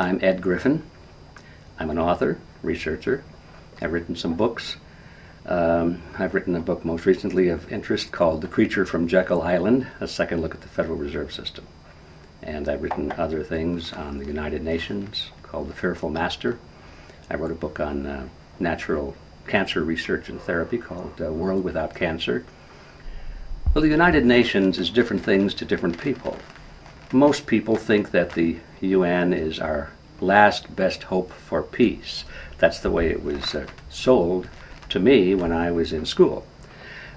I'm Ed Griffin. I'm an author, researcher. I've written some books. I've written a book most recently of interest called The Creature from Jekyll Island, a second look at the Federal Reserve System. And I've written other things on the United Nations called The Fearful Master. I wrote a book on natural cancer research and therapy called World Without Cancer. Well, the United Nations is different things to different people. Most people think that the UN is our last best hope for peace. That's the way it was sold to me when I was in school.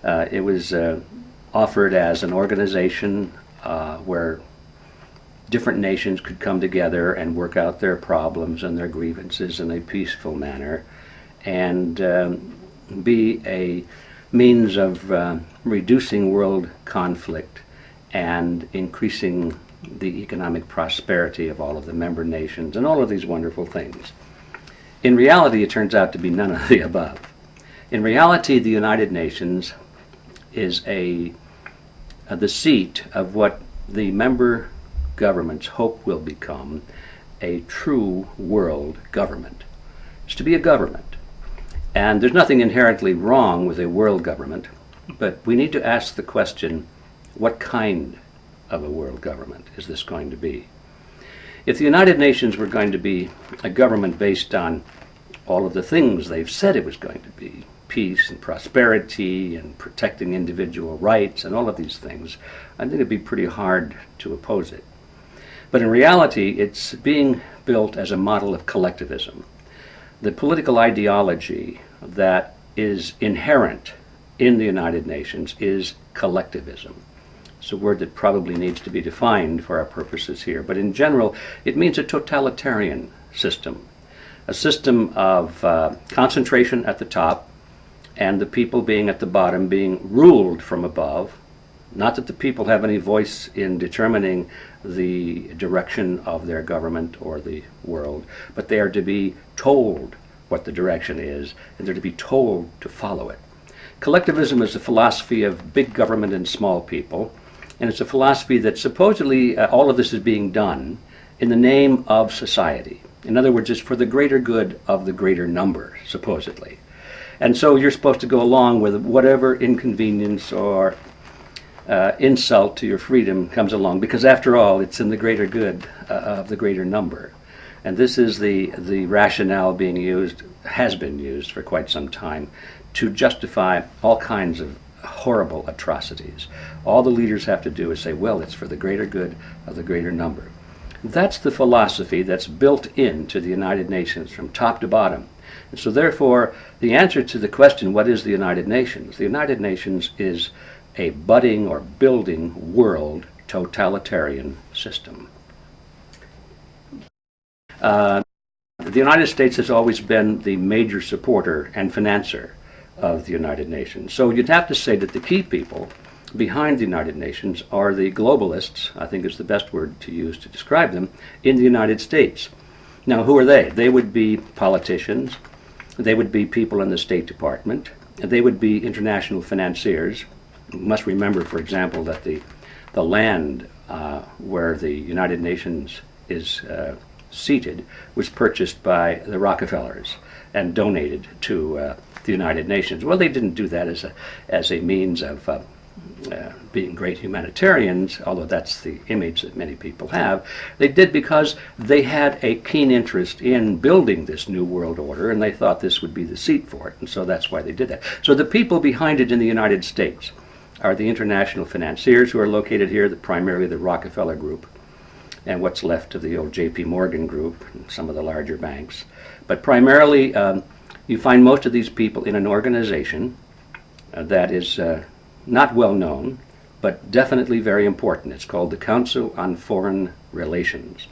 It was offered as an organization where different nations could come together and work out their problems and their grievances in a peaceful manner, and be a means of reducing world conflict and increasing the economic prosperity of all of the member nations and all of these wonderful things. In reality, it turns out to be none of the above. In reality, the United Nations is the seat of what the member governments hope will become a true world government. It's to be a government. And there's nothing inherently wrong with a world government, but we need to ask the question, what kind of a world government is this going to be? If the United Nations were going to be a government based on all of the things they've said it was going to be, peace and prosperity and protecting individual rights and all of these things, I think it'd be pretty hard to oppose it. But in reality, it's being built as a model of collectivism. The political ideology that is inherent in the United Nations is collectivism. It's a word that probably needs to be defined for our purposes here, but in general, it means a totalitarian system, a system of concentration at the top and the people being at the bottom being ruled from above. Not that the people have any voice in determining the direction of their government or the world, but they are to be told what the direction is, and they're to be told to follow it. Collectivism is a philosophy of big government and small people, and it's a philosophy that supposedly all of this is being done in the name of society. In other words, it's for the greater good of the greater number, supposedly. And so you're supposed to go along with whatever inconvenience or insult to your freedom comes along, because after all, it's in the greater good of the greater number. And this is the rationale being used, has been used for quite some time, to justify all kinds of horrible atrocities. All the leaders have to do is say, well, it's for the greater good of the greater number. That's the philosophy that's built into the United Nations from top to bottom. And so therefore, the answer to the question, what is the United Nations? The United Nations is a budding or building world totalitarian system. The United States has always been the major supporter and financer of the United Nations. So you'd have to say that the key people behind the United Nations are the globalists, I think is the best word to use to describe them, in the United States. Now, who are they? They would be politicians, they would be people in the State Department, they would be international financiers. You must remember, for example, that the land where the United Nations is seated was purchased by the Rockefellers and donated to the United Nations. Well, they didn't do that as a means of being great humanitarians, although that's the image that many people have. They did because they had a keen interest in building this new world order, and they thought this would be the seat for it, and so that's why they did that. So the people behind it in the United States are the international financiers who are located here, primarily the Rockefeller Group, and what's left of the old J.P. Morgan Group, and some of the larger banks. But primarily, you find most of these people in an organization that is not well known, but definitely very important. It's called the Council on Foreign Relations.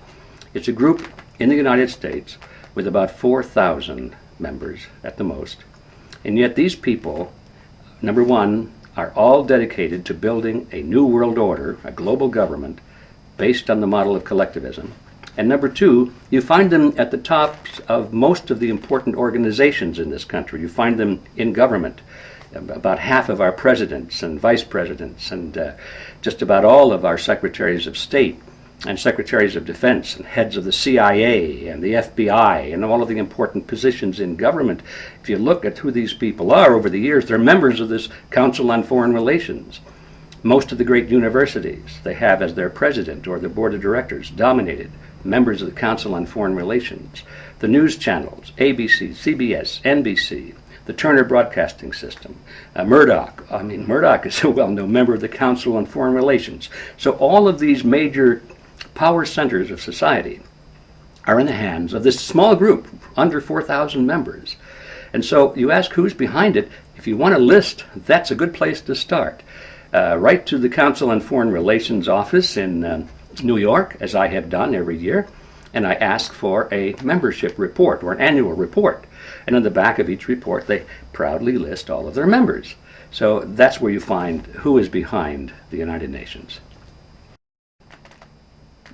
It's a group in the United States with about 4,000 members at the most. And yet these people, number one, are all dedicated to building a new world order, a global government, based on the model of collectivism. And number two, you find them at the tops of most of the important organizations in this country. You find them in government. About half of our presidents and vice presidents and just about all of our secretaries of state and secretaries of defense and heads of the CIA and the FBI and all of the important positions in government. If you look at who these people are over the years, they're members of this Council on Foreign Relations. Most of the great universities they have as their president or their board of directors dominated members of the Council on Foreign Relations. The news channels, ABC, CBS, NBC, the Turner Broadcasting System, Murdoch. I mean, Murdoch is a well-known member of the Council on Foreign Relations. So all of these major power centers of society are in the hands of this small group, under 4,000 members. And so you ask who's behind it. If you want a list, that's a good place to start. Write to the Council on Foreign Relations office in New York, as I have done every year, and I ask for a membership report or an annual report. And on the back of each report, they proudly list all of their members. So that's where you find who is behind the United Nations.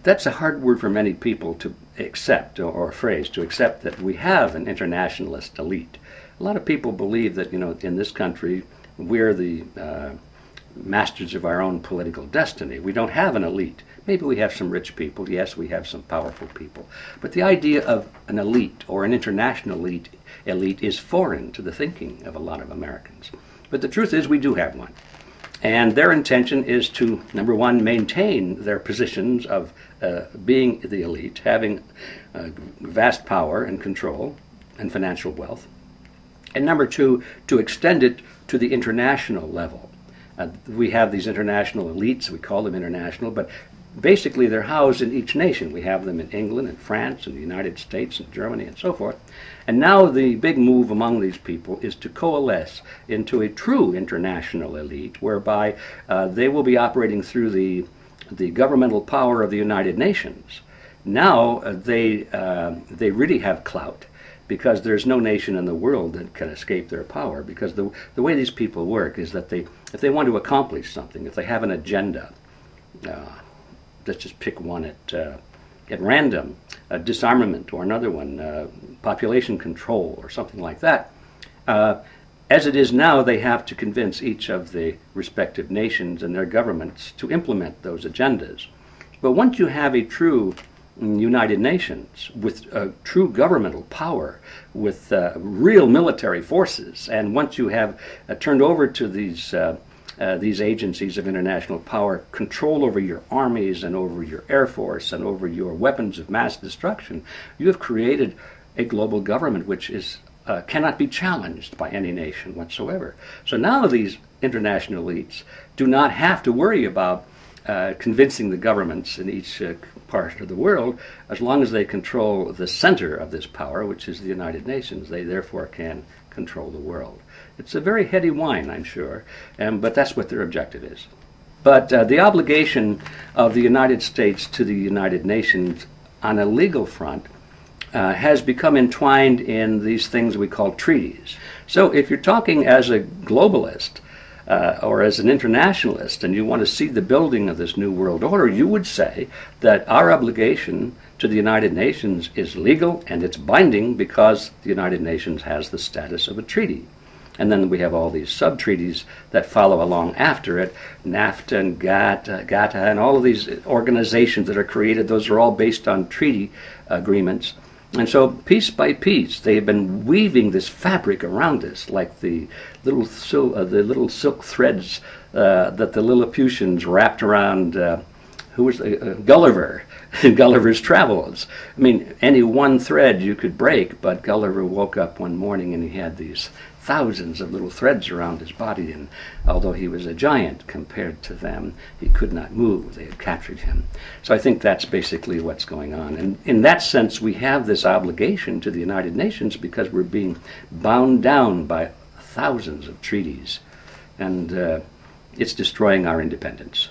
That's a hard word for many people to accept, or a phrase, to accept that we have an internationalist elite. A lot of people believe that, in this country, we're the masters of our own political destiny. We don't have an elite. Maybe we have some rich people. Yes, we have some powerful people. But the idea of an elite or an international elite is foreign to the thinking of a lot of Americans. But the truth is we do have one. And their intention is to, number one, maintain their positions of being the elite, having vast power and control and financial wealth. And number two, to extend it to the international level. We have these international elites, we call them international, but basically they're housed in each nation. We have them in England and France and the United States and Germany and so forth. And now the big move among these people is to coalesce into a true international elite, whereby they will be operating through the governmental power of the United Nations. Now they really have clout, because there's no nation in the world that can escape their power, because the way these people work is that if they want to accomplish something, if they have an agenda, let's just pick one at random, disarmament, or another one, population control, or something like that. As it is now, they have to convince each of the respective nations and their governments to implement those agendas. But once you have a true United Nations with true governmental power, with real military forces, and once you have turned over to these agencies of international power control over your armies and over your air force and over your weapons of mass destruction, you have created a global government which is cannot be challenged by any nation whatsoever. So now these international elites do not have to worry about convincing the governments in each part of the world. As long as they control the center of this power, which is the United Nations, they therefore can control the world. It's a very heady wine, I'm sure, but that's what their objective is. But the obligation of the United States to the United Nations on a legal front has become entwined in these things we call treaties. So if you're talking as a globalist, or as an internationalist, and you want to see the building of this new world order, you would say that our obligation to the United Nations is legal and it's binding because the United Nations has the status of a treaty. And then we have all these sub-treaties that follow along after it, NAFTA and GATT, and all of these organizations that are created. Those are all based on treaty agreements. And so, piece by piece, they have been weaving this fabric around us, like the little silk threads that the Lilliputians wrapped around. Who was Gulliver in Gulliver's Travels? I mean, any one thread you could break, but Gulliver woke up one morning and he had these thousands of little threads around his body, and although he was a giant compared to them, he could not move. They had captured him. So I think that's basically what's going on. And in that sense, we have this obligation to the United Nations because we're being bound down by thousands of treaties, and it's destroying our independence.